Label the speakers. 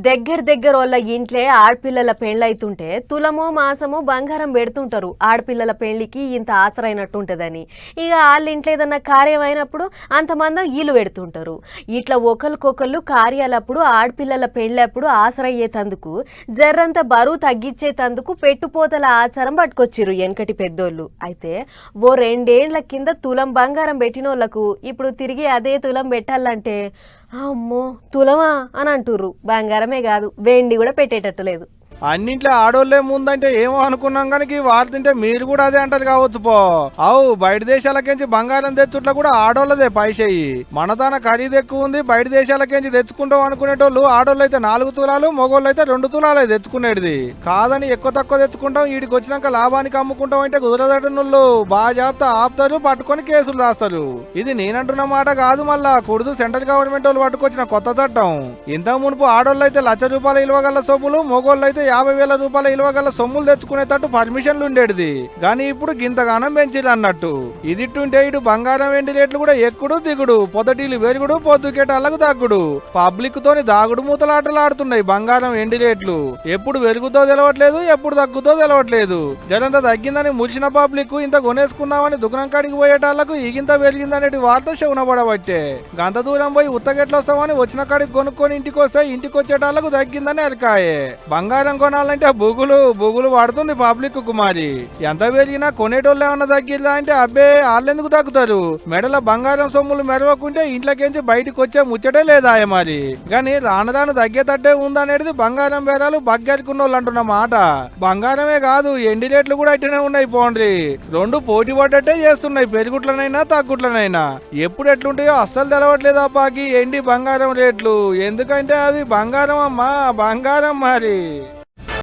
Speaker 1: దగ్గర దగ్గర వాళ్ళ ఇంట్లో ఆడపిల్లల పెళ్ళైతుంటే తులమో మాసమో బంగారం పెడుతుంటారు. ఆడపిల్లల పెళ్లికి ఇంత ఆసరైనట్టు ఉంటుందని. ఇక వాళ్ళ ఇంట్లో ఏదన్నా కార్యం అయినప్పుడు అంతమంది ఇల్లు పెడుతుంటారు. ఇట్లా ఒకరికొకళ్ళు కార్యాలప్పుడు ఆడపిల్లల పెళ్ళప్పుడు ఆసరయ్యేతందుకు జర్రంత బరువు తగ్గించేతందుకు పెట్టుపోతల ఆచారం పట్టుకొచ్చిర్రు వెనకటి పెద్దోళ్ళు. అయితే ఓ 2 ఏళ్ల కింద తులం బంగారం పెట్టినోళ్లకు ఇప్పుడు తిరిగి అదే తులం పెట్టాలంటే అమ్మో తులమా అని అంటుర్రు. బంగారమే కాదు వెండి కూడా పెట్టేటట్టు లేదు.
Speaker 2: అన్నింట్లో ఆడోళ్ళే ముందంటే ఏమో అనుకున్నాం కానీ వారు తింటే మీరు కూడా అదే అంటారు కావచ్చు పో. అవు బయట దేశాలకేంచి బంగారం తెచ్చుట్లా కూడా ఆడోళ్ళదే పైసేయి. మన తన ఖరీదు ఎక్కువ ఉంది, బయట దేశాలకేంచి తెచ్చుకుంటాం అనుకునేటోళ్ళు ఆడోళ్ళు అయితే 4 తులాలు, మగోళ్ళు అయితే 2 తులాలే తెచ్చుకునేది. కాదని ఎక్కువ తక్కువ తెచ్చుకుంటాం, వీడికి వచ్చినాక లాభానికి అమ్ముకుంటాం అంటే కుదరదటనుళ్ళు బాగా జాబ్తా ఆపుతారు, పట్టుకొని కేసులు రాస్తారు. ఇది నేనంటున్న మాట కాదు, మళ్ళా కుడుదు సెంట్రల్ గవర్నమెంట్ వాళ్ళు పట్టుకొచ్చిన కొత్త చట్టం. ఇంత మునుపు ఆడోళ్ళు అయితే ₹1,00,000 ఇలువగల సొమ్ములు, మగోళ్ళు అయితే ₹50,000 ఇలువగల సొమ్ములు తెచ్చుకునేటట్టు పర్మిషన్లు ఉండేది. కానీ ఇప్పుడు గింతగానం పెంచిరు అన్నట్టు. ఇదిట్టుంటే ఇటు బంగారం వెండి రేట్లు కూడా ఎక్కుడు దిగుడు, పొదటీలు పెరుగుడు, పొద్దుకేటాలకు తగ్గుడు. పబ్లిక్ తోని దాగుడు మూతలాటలు ఆడుతున్నాయి బంగారం వెండి రేట్లు. ఎప్పుడు పెరుగుతో తెలవట్లేదు, ఎప్పుడు తగ్గుతో తెలవట్లేదు. జరంత తగ్గిందని మురిసిన పబ్లిక్ ఇంత కొనేసుకుందామని దుకాణం కాడికి పోయేటాళ్లకు ఈగింత పెరిగిందనేటి వార్త శవునబడబట్టే. గంత దూరం పోయి ఉత్తగెట్లొస్తామని వచ్చిన కాడికి కొనుక్కొని ఇంటికి వస్తే ఇంటికి వచ్చేటాళ్లకు తగ్గిందని ఎరకాయే. బంగారం కొనాలంటే బుగులు పడుతుంది పబ్లిక్ కుమారి. ఎంత పెరిగినా కొనేటోళ్ళు ఏమన్నా తగ్గిరా అంటే అబ్బే వాళ్ళెందుకు తగ్గుతారు. మెడల బంగారం సొమ్ములు మెరవకుంటే ఇంట్లోకించి బయటకు వచ్చే ముచ్చటే లేదా మరి. కానీ రాను రాను తగ్గేటట్టే ఉందనేది బంగారం బేరాలు బగ్గెరుకున్నోళ్ళు అంటున్న మాట. బంగారమే కాదు ఎండి రేట్లు కూడా ఇట్టనే ఉన్నాయి పోండ్రి. 2 పోటీ పడ్డట్టే చేస్తున్నాయి, పెరుగుట్లనైనా తగ్గుట్లనైనా. ఎప్పుడు ఎట్లుంటాయో అస్సలు తెలవట్లేదు అబ్బాకి ఎండి బంగారం రేట్లు. ఎందుకంటే అది బంగారం అమ్మా, బంగారం మరి.